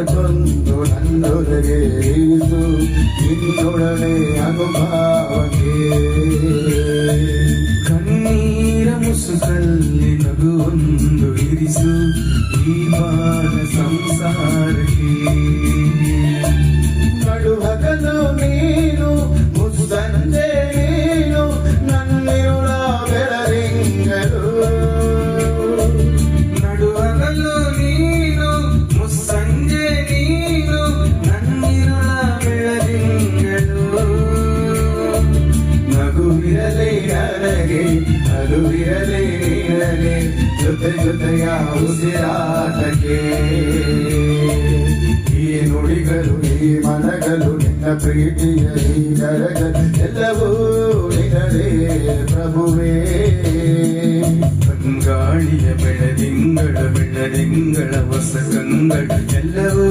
ಬಂದು ನನ್ನೊಳಗೆ ಇರಿಸು ನಿನ್ನೊಡನೆ ಅನುಭಾವಕ್ಕೆ ಕಣ್ಣೀರ ಮುಸುಕಲ್ಲಿ ನಗುವೊಂದು ಇರಿಸು ಈ ಬಾಳ ಸಂಸಾರಕ್ಕೆ ನಡುಹಗಲು ನೀನು ಮುಸ್ಸಂಜೆ ನೀನು ನನ್ನಿರುಳ ಬೆಳರಿಂಗಲು ನಡುಹಗಲು ನೀನು ಮುಸ್ಸಂಜೆ ನೀನು ನನ್ನಿರುಳ ಬೆಳದಿಂಗಳು ನಗುವಿರಲಿ ನನಗೆ ನಗುವಿರಲಿ ನಿನಗೆ ಜೊತೆ ಜೊತೆಯ ಉಸಿರಾಟಕ್ಕೆ ಈ ನುಡಿಗಳು ಈ ಮನಗಳು ನಿನ್ನ ಪ್ರೀತಿಯ ಈ ಜರಗಲು ಎಲ್ಲವೂ ನಿನದೇ ಪ್ರಭುವೇ ಗಾಳಿಯ ಬೆಳದಿಂಗಳ ಹೊಸ ಕಂಗಳು ಎಲ್ಲವೂ